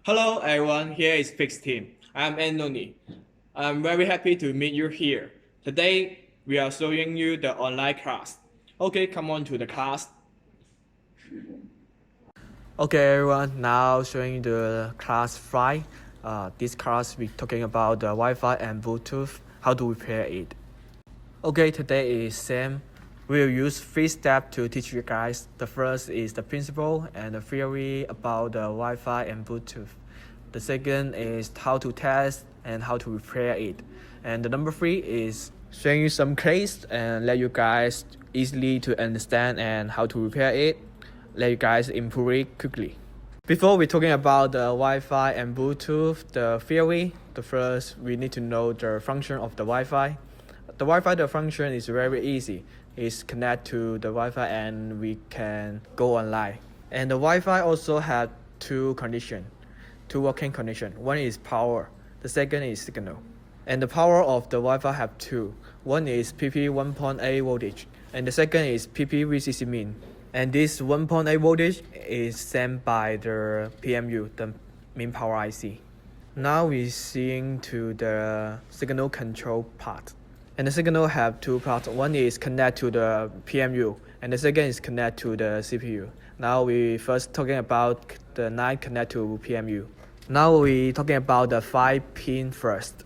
Hello everyone, here is Fix Team. I'm Anthony. I'm very happy to meet you here. Today we are showing you the online class. Okay, come on to the class. Okay everyone, now showing you the class 5. This class we talking about the Wi-Fi and Bluetooth, how to repair it. Okay, today is Sam. We'll use 3 steps to teach you guys. The first is the principle and the theory about the Wi-Fi and Bluetooth. The second is how to test and how to repair it. And the number 3 is showing you some case and let you guys easily to understand and how to repair it. Let you guys improve it quickly. Before we're talking about the Wi-Fi and Bluetooth, the theory, the first we need to know the function of the Wi-Fi. The Wi-Fi, the function is very easy. It's connect to the Wi-Fi and we can go online. And the Wi-Fi also have two working conditions. One is power, the second is signal. And the power of the Wi-Fi have two. One is PP 1.8 voltage and the second is PP VCC min. And this 1.8 voltage is sent by the PMU, the main power IC. Now we're seeing to the signal control part. And the signal have two parts. One is connect to the PMU and the second is connect to the CPU. Now we first talking about the 9 connect to PMU. Now we talking about the 5 pin first.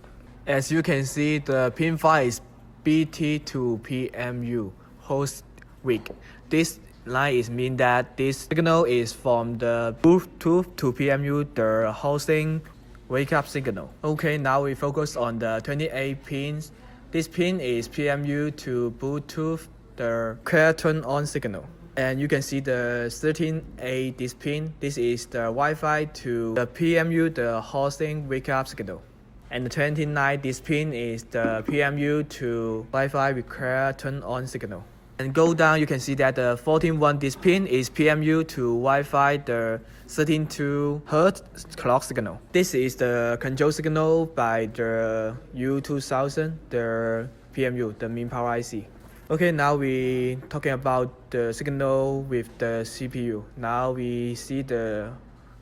As you can see, the pin 5 is BT to PMU host weak. This line is mean that this signal is from the Bluetooth to PMU, the hosting wake up signal. Okay, now we focus on the 28 pins. This pin is PMU to Bluetooth, the clear turn on signal. And you can see the 13A this pin. This is the Wi-Fi to the PMU, the hosting wake up signal. And the 29 this pin is the PMU to Wi-Fi require turn on signal. And go down, you can see that the 14.1 this pin is PMU to Wi-Fi the 13.2 Hz clock signal. This is the control signal by the U2000, the PMU, the main power IC. Okay, now we talking about the signal with the CPU. Now we see the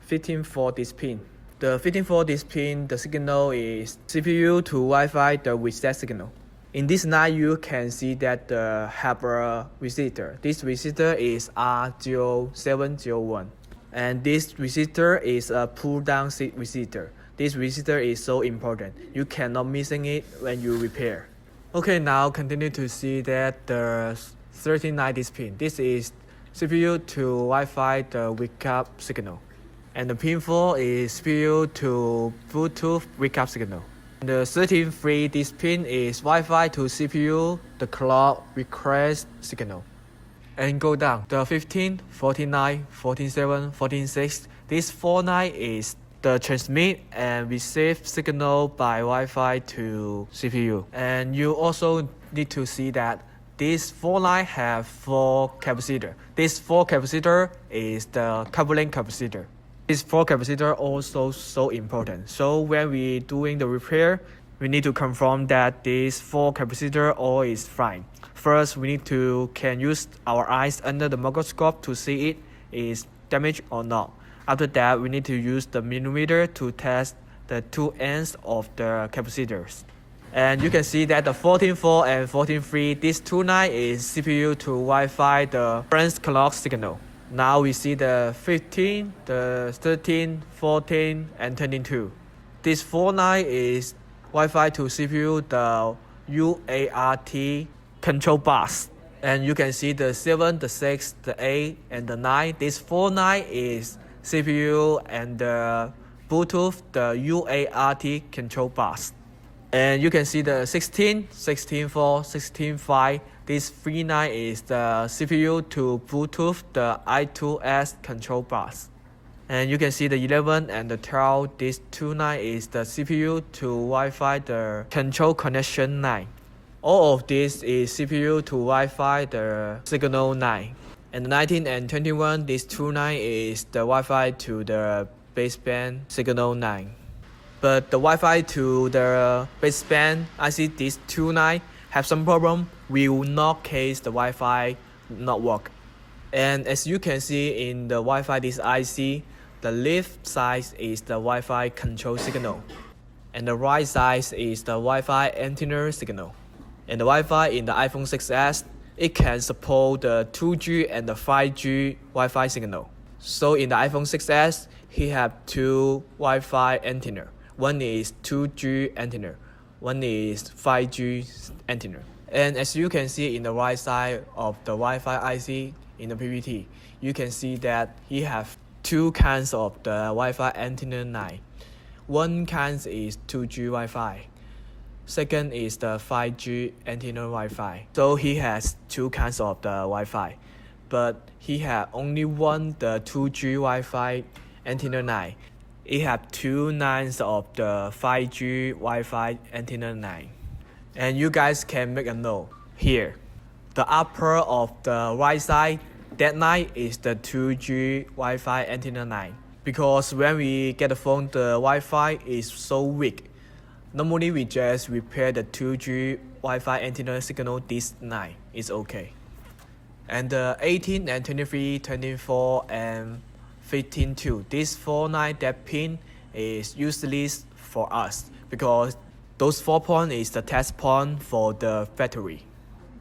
15.4 this pin. The 15.4 this pin, the signal is CPU to Wi-Fi the reset signal. In this line, you can see that have a resistor. This resistor is R0701. And this resistor is a pull-down resistor. This resistor is so important. You cannot missing it when you repair. Okay, now continue to see that the 1390 pin. This is CPU to Wi-Fi the wake up signal. And the pin 4 is CPU to Bluetooth wake up signal. The 13.3 this pin is Wi-Fi to CPU, the clock request signal. And go down, the 15, 49, 14.7, 14.6, this 4.9 is the transmit and receive signal by Wi-Fi to CPU. And you also need to see that this 4.9 have 4 capacitor. This 4 capacitor is the coupling capacitor. This 4 capacitor also so important. So when we doing the repair, we need to confirm that this 4 capacitor all is fine. First, we need to can use our eyes under the microscope to see it is damaged or not. After that, we need to use the millimeter to test the two ends of the capacitors. And you can see that the 14.4 and 14.3, this 2.9 is CPU to Wi-Fi the reference clock signal. Now we see the 15, the 13, 14, and 22. This 4.9 is Wi-Fi to CPU, the UART control bus. And you can see the 7, the 6, the 8, and the 9. This 4.9 is CPU and the Bluetooth, the UART control bus. And you can see the 16, 16.4, 16.5. This 3.9 is the CPU to Bluetooth, the I2S control bus. And you can see the 11 and the 12. This 2.9 is the CPU to Wi-Fi, the control connection 9. All of this is CPU to Wi-Fi, the signal 9. And the 19 and 21, this 2.9 is the Wi-Fi to the baseband signal 9. But the Wi-Fi to the baseband, I see this 2.9 have some problem. We will not case the Wi-Fi not work. And as you can see in the Wi-Fi this IC, The left side is the Wi-Fi control signal, and the right side is the Wi-Fi antenna signal. And the Wi-Fi in the iPhone 6s, it can support the 2G and the 5G Wi-Fi signal. So in the iPhone 6s, he have two Wi-Fi antenna. One is 2G antenna, one is 5G antenna. And as you can see in the right side of the Wi-Fi IC in the PPT, you can see that he have two kinds of the Wi-Fi antenna 9. One kind is 2G Wi-Fi. Second is the 5G antenna Wi-Fi. So he has two kinds of the Wi-Fi, but he have only one the 2G Wi-Fi antenna 9. It have two nines of the 5G Wi-Fi antenna 9. And you guys can make a note here. The upper of the right side, that 9 is the 2G Wi-Fi antenna 9. Because when we get the phone, the Wi-Fi is so weak. Normally we just repair the 2G Wi-Fi antenna signal, this 9 is okay. And the 18 and 23, 24 and 15 too. This 49 that pin is useless for us because those 4 point is the test point for the factory.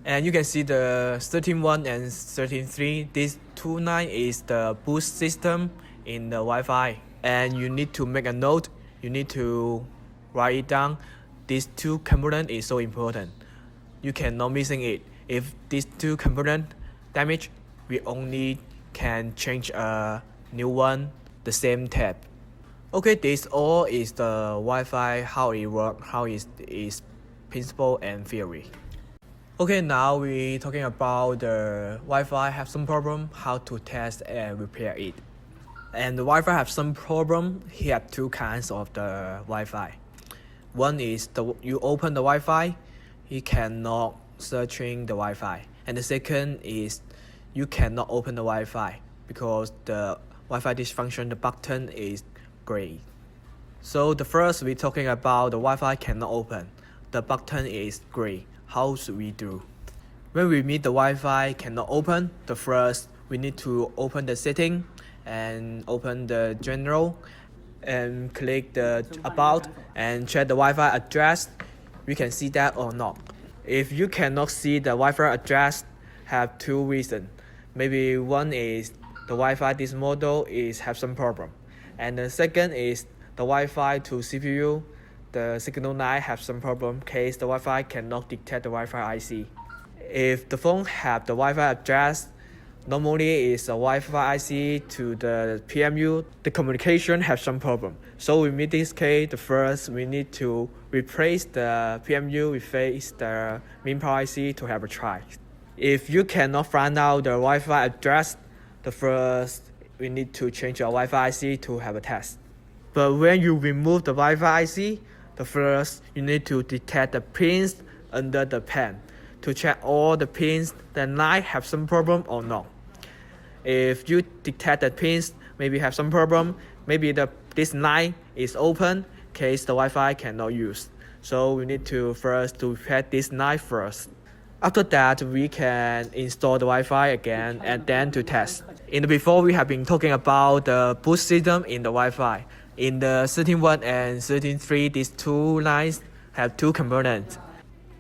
And you can see the 13.1 and 13.3. This 2.9 is the boost system in the Wi-Fi. And you need to make a note. You need to write it down. These two components is so important. You cannot missing it. If these two components damage, we only can change a new one, the same tab. Okay, this all is the Wi-Fi, how it works, how it is principle and theory. Okay, now we talking about the Wi-Fi have some problem, how to test and repair it. And the Wi-Fi have some problem. He have two kinds of the Wi-Fi. One is you open the Wi-Fi, he cannot searching the Wi-Fi. And the second is you cannot open the Wi-Fi because the Wi-Fi dysfunction, the button is gray. So the first we're talking about the Wi-Fi cannot open. The button is gray. How should we do? When we meet the Wi-Fi cannot open, the first we need to open the setting and open the general and click the about and check the Wi-Fi address. We can see that or not. If you cannot see the Wi-Fi address, have two reasons. Maybe one is the Wi-Fi this model is have some problem. And the second is the Wi-Fi to CPU, the signal 9 have some problem case the Wi-Fi cannot detect the Wi-Fi IC. If the phone have the Wi-Fi address, normally is a Wi-Fi IC to the PMU, the communication have some problem. So in this case, the first we need to replace the PMU, replace the main power IC to have a try. If you cannot find out the Wi-Fi address, the first we need to change your Wi-Fi IC to have a test. But when you remove the Wi-Fi IC, the first you need to detect the pins under the pen to check all the pins that might have some problem or not. If you detect the pins maybe have some problem, maybe this line is open, case the Wi-Fi cannot use. So we need to first to repair this line first. After that, we can install the Wi-Fi again and then to test. In the before, we have been talking about the boost system in the Wi-Fi. In the 13.1 and 13.3, these two lines have two components.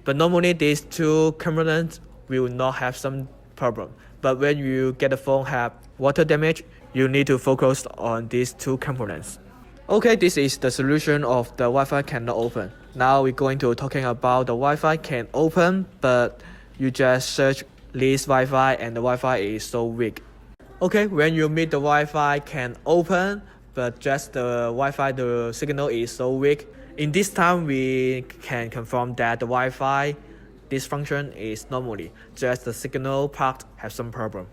But normally these two components will not have some problem. But when you get the phone have water damage, you need to focus on these two components. Okay, this is the solution of the Wi-Fi cannot open. Now we're going to talking about the Wi-Fi can open, but you just search this Wi-Fi and the Wi-Fi is so weak. Okay, when you meet the Wi-Fi can open, but just the Wi-Fi, the signal is so weak. In this time, we can confirm that the Wi-Fi dysfunction is normally, just the signal part have some problem.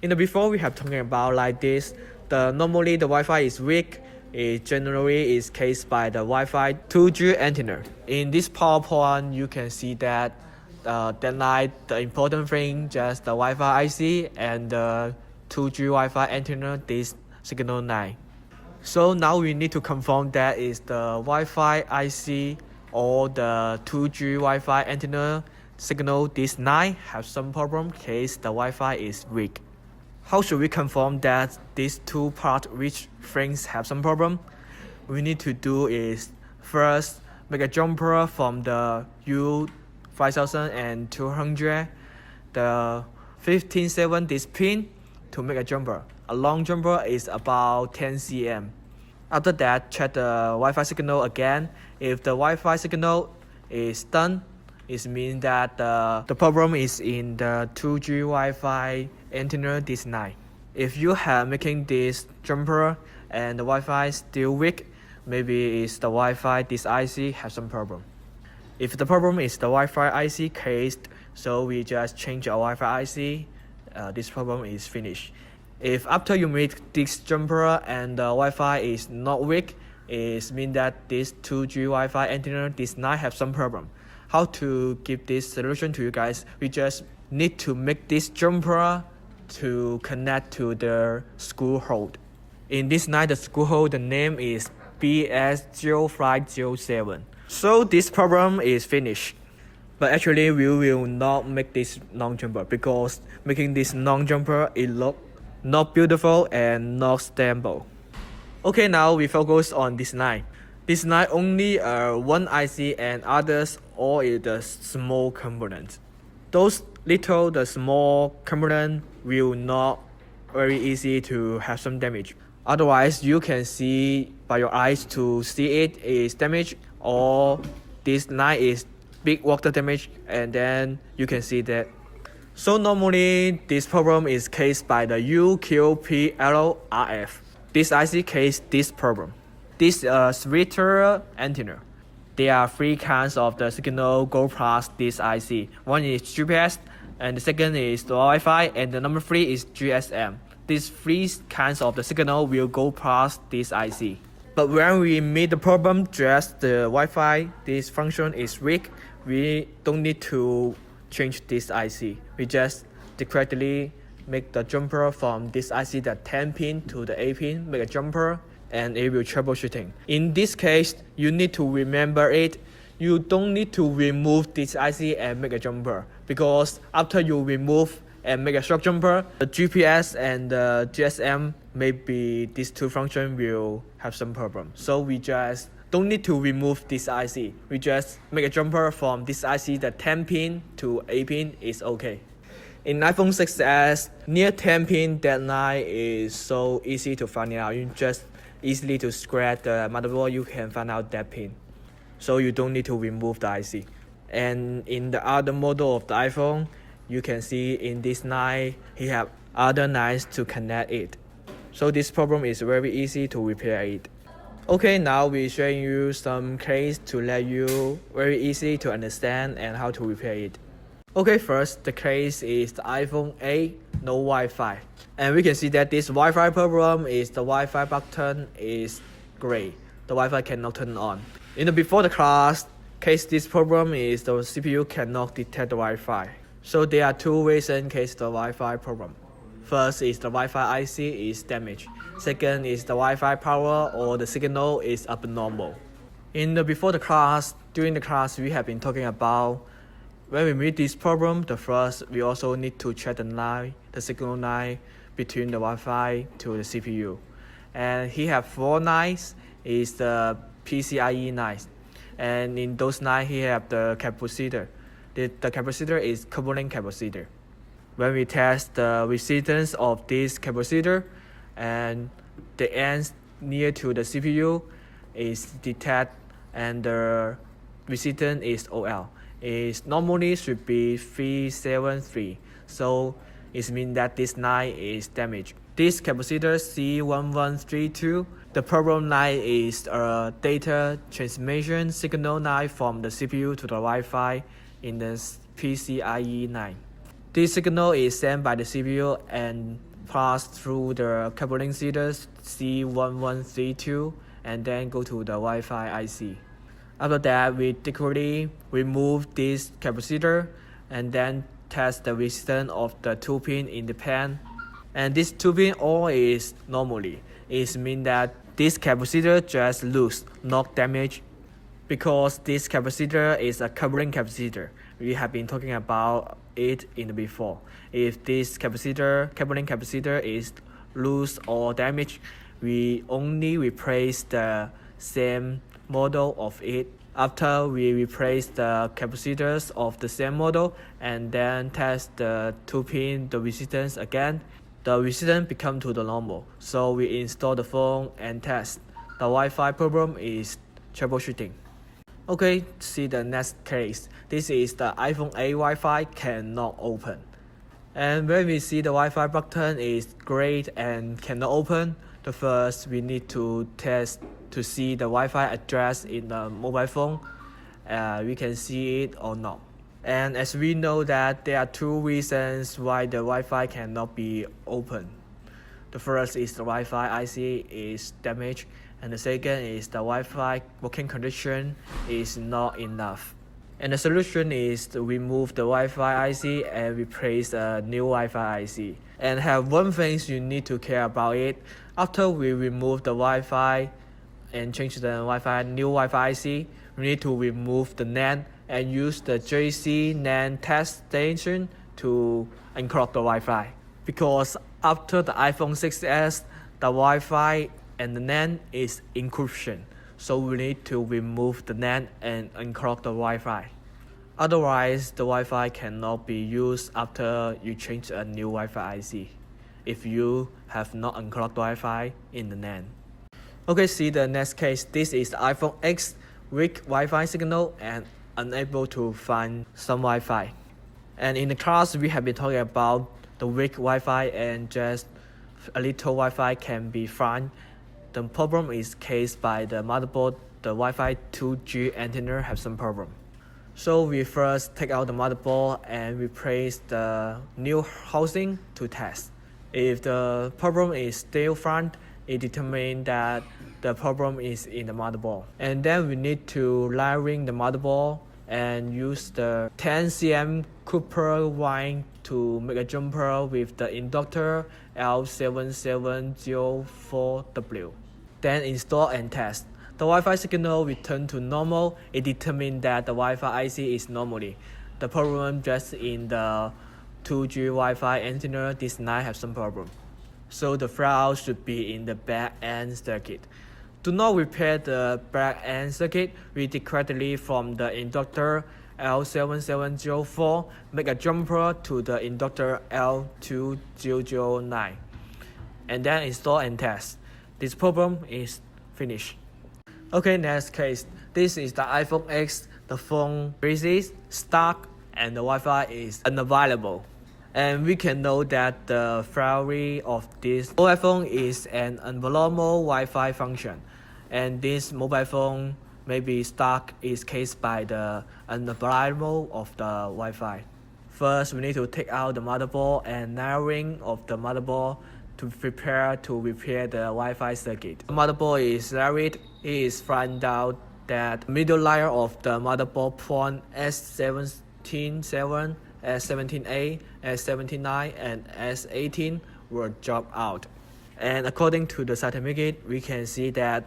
In the before, we have talking about like this, normally the Wi-Fi is weak. It generally is cased by the Wi-Fi 2G antenna. In this PowerPoint, you can see that the important thing just the Wi-Fi IC and the 2G Wi-Fi antenna, this signal 9. So now we need to confirm that is the Wi-Fi IC or the 2G Wi-Fi antenna signal this 9 have some problem case the Wi-Fi is weak. How should we confirm that these two parts which things have some problem? We need to do is first make a jumper from the U5200, the 15.7 this pin to make a jumper. A long jumper is about 10 cm. After that, check the Wi-Fi signal again. If the Wi-Fi signal is done, it means that the problem is in the 2G Wi-Fi antenna design. If you have making this jumper and the Wi-Fi still weak, maybe it's the Wi-Fi this IC has some problem. If the problem is the Wi-Fi IC case, so we just change our Wi-Fi IC, this problem is finished. If after you make this jumper and the Wi-Fi is not weak, it means that this 2G Wi-Fi antenna design have some problem. How to give this solution to you guys? We just need to make this jumper to connect to the school hold. In this night, the school hold, the name is BS0507. So this problem is finished. But actually, we will not make this long jumper because making this long jumper, it look not beautiful and not stable. Okay, now we focus on this line. This line only one IC and others all is the small components. Those the small component will not very easy to have some damage. Otherwise, you can see by your eyes to see it is damaged, or this line is big water damage, and then you can see that. So normally this problem is caused by the UQPLRF. This IC case this problem. This splitter antenna. There are three kinds of the signal go past this IC. One is GPS, and the second is the Wi-Fi, and the number 3 is GSM. These three kinds of the signal will go past this IC. But when we meet the problem, just the Wi-Fi, this function is weak, we don't need to change this IC. We just directly make the jumper from this IC, the 10 pin to the 8 pin, make a jumper, and it will troubleshooting. In this case, you need to remember it. You don't need to remove this IC and make a jumper, because after you remove and make a short jumper, the GPS and the GSM, maybe these two functions will have some problem. So we just don't need to remove this IC. We just make a jumper from this IC, the 10 pin to 8 pin is okay. In iPhone 6s, near 10 pin deadline is so easy to find out. You just easily to scratch the motherboard, you can find out that pin. So you don't need to remove the IC. And in the other model of the iPhone, you can see in this 9, he have other 9s to connect it. So this problem is very easy to repair it. Okay, now we showing you some case to let you very easy to understand and how to repair it. Okay, first the case is the iPhone 8 no Wi-Fi, and we can see that this Wi-Fi problem is the Wi-Fi button is gray. The Wi-Fi cannot turn on. In the before the class case, this problem is the CPU cannot detect the Wi-Fi. So there are two reasons case the Wi-Fi problem. First is the Wi-Fi IC is damaged. Second is the Wi-Fi power or the signal is abnormal. In the before the class, during the class, we have been talking about when we meet this problem, the first we also need to check the line, the signal line between the Wi-Fi to the CPU. And he have 4 lines, is the PCIe lines. And in those lines, he have the capacitor. The capacitor is coupling capacitor. When we test the resistance of this capacitor, and the ends near to the CPU is detect, and the resistance is OL. It normally should be 373. So it means that this line is damaged. This capacitor C1132, the problem line is a data transmission signal line from the CPU to the Wi-Fi in the PCIe line. This signal is sent by the CPU and passed through the coupling series C1132 and then go to the Wi-Fi IC. After that, we directly remove this capacitor and then test the resistance of the 2 pin in the pan. And this 2 pin all is normally. It means that this capacitor just loose, not damaged, because this capacitor is a coupling capacitor. We have been talking about it in the before. If this coupling capacitor is loose or damaged, we only replace the same model of it. After we replace the capacitors of the same model and then test the 2-pin the resistance again, the resistance become to the normal. So we install the phone and test. The Wi-Fi problem is troubleshooting. Okay, see the next case. This is the iPhone 8 Wi-Fi cannot open. And when we see the Wi-Fi button is great and cannot open, the first we need to test to see the Wi-Fi address in the mobile phone. We can see it or not. And as we know that there are two reasons why the Wi-Fi cannot be open. The first is the Wi-Fi IC is damaged, and the second is the Wi-Fi working condition is not enough. And the solution is to remove the Wi-Fi IC and replace a new Wi-Fi IC. And have one thing you need to care about it. After we remove the Wi-Fi and change the new Wi-Fi IC, we need to remove the NAND and use the JC NAND test station to unclog the Wi-Fi. Because after the iPhone 6s, the Wi-Fi and the NAND is encryption. So we need to remove the NAND and unclog the Wi-Fi. Otherwise, the Wi-Fi cannot be used after you change a new Wi-Fi IC if you have not unclogged Wi-Fi in the NAND. Okay, see the next case. This is the iPhone X weak Wi-Fi signal and unable to find some Wi-Fi. And in the class, we have been talking about the weak Wi-Fi and just a little Wi-Fi can be found. The problem is caused by the motherboard. The Wi-Fi 2G antenna have some problem. So we first take out the motherboard and replace the new housing to test. If the problem is still found, it determines that the problem is in the motherboard. And then we need to layering the motherboard and use the 10 cm Cooper wire to make a jumper with the inductor L7704W. Then install and test. The Wi-Fi signal return to normal. It determines that the Wi-Fi IC is normally. The problem just in the 2G Wi-Fi antenna. This line have some problem. So the flaw should be in the back end circuit. Do not repair the back end circuit. Read it correctly from the inductor L7704. Make a jumper to the inductor L2009. And then install and test. This problem is finished. Okay, next case. This is the iPhone X. The phone freezes, stuck, and the Wi-Fi is unavailable. And we can know that the failure of this mobile phone is an abnormal Wi-Fi function. And this mobile phone may be stuck is caused by the unavailable of the Wi-Fi. First, we need to take out the motherboard and narrowing of the motherboard to prepare to repair the Wi-Fi circuit. The motherboard is narrowed. It is found out that the middle layer of the motherboard port S177, S17A, S79, and S18 were dropped out. And according to the certificate, we can see that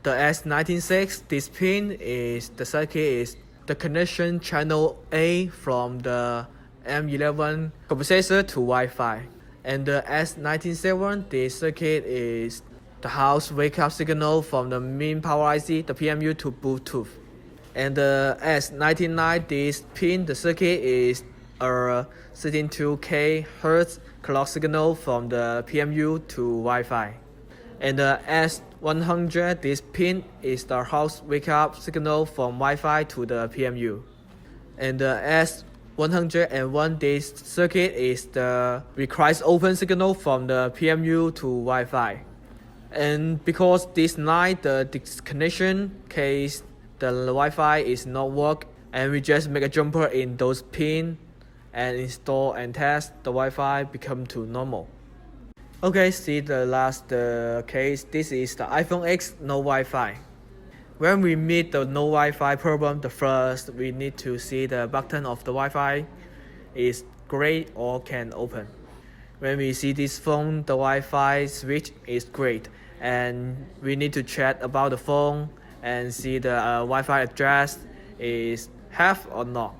the S196, this pin is the circuit is the connection channel A from the M11 processor to Wi-Fi. And the S197, the circuit is the house wake-up signal from the main power IC, the PMU, to Bluetooth. And the S99, this pin, the circuit is a 32 kHz clock signal from the PMU to Wi-Fi. And the S100, this pin is the house wake-up signal from Wi-Fi to the PMU. And the S101, this circuit is the requires open signal from the PMU to Wi-Fi. And because this line, the disconnection case, the Wi-Fi is not work, and we just make a jumper in those pins and install and test, the Wi-Fi become to normal. Okay, see the last case. This is the iPhone X no Wi-Fi. When we meet the no Wi-Fi problem, the first we need to see the button of the Wi-Fi is great or can open. When we see this phone, the Wi-Fi switch is great, and we need to check about the phone and see the Wi-Fi address is have or not.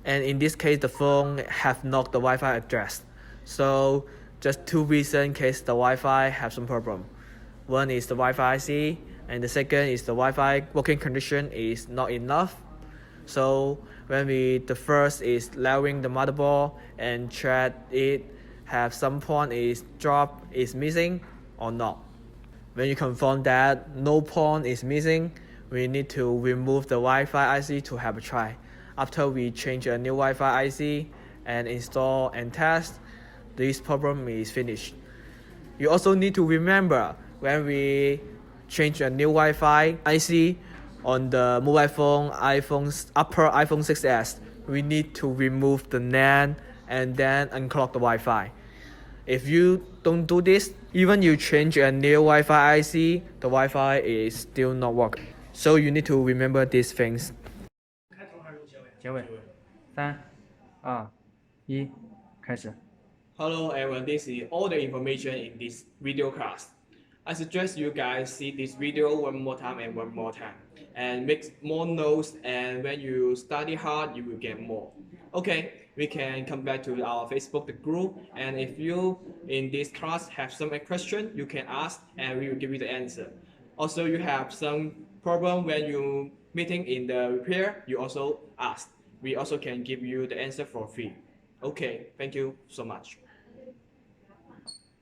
and in this case the phone have not the Wi-Fi address. So just two reasons in case the Wi-Fi have some problem. One is the Wi-Fi IC, and the second is the Wi-Fi working condition is not enough. So when the first is lowering the motherboard and check it have some point is drop is missing or not. When you confirm that no point is missing, we need to remove the Wi-Fi IC to have a try. After we change a new Wi-Fi IC and install and test, this problem is finished. You also need to remember when we change a new Wi-Fi IC on the mobile phone, upper iPhone 6s, we need to remove the NAND and then unclock the Wi-Fi. If you don't do this, even you change a new Wi-Fi IC, the Wi-Fi is still not working. So you need to remember these things. 结尾，三、二、一，开始。Hello everyone, this is all the information in this video class. I suggest you guys see this video one more time and make more notes, and when you study hard you will get more. Okay, we can come back to our Facebook group, and if you in this class have some question you can ask and we will give you the answer. Also you have some problem when you meeting in the repair, you also ask. We also can give you the answer for free. Okay, thank you so much.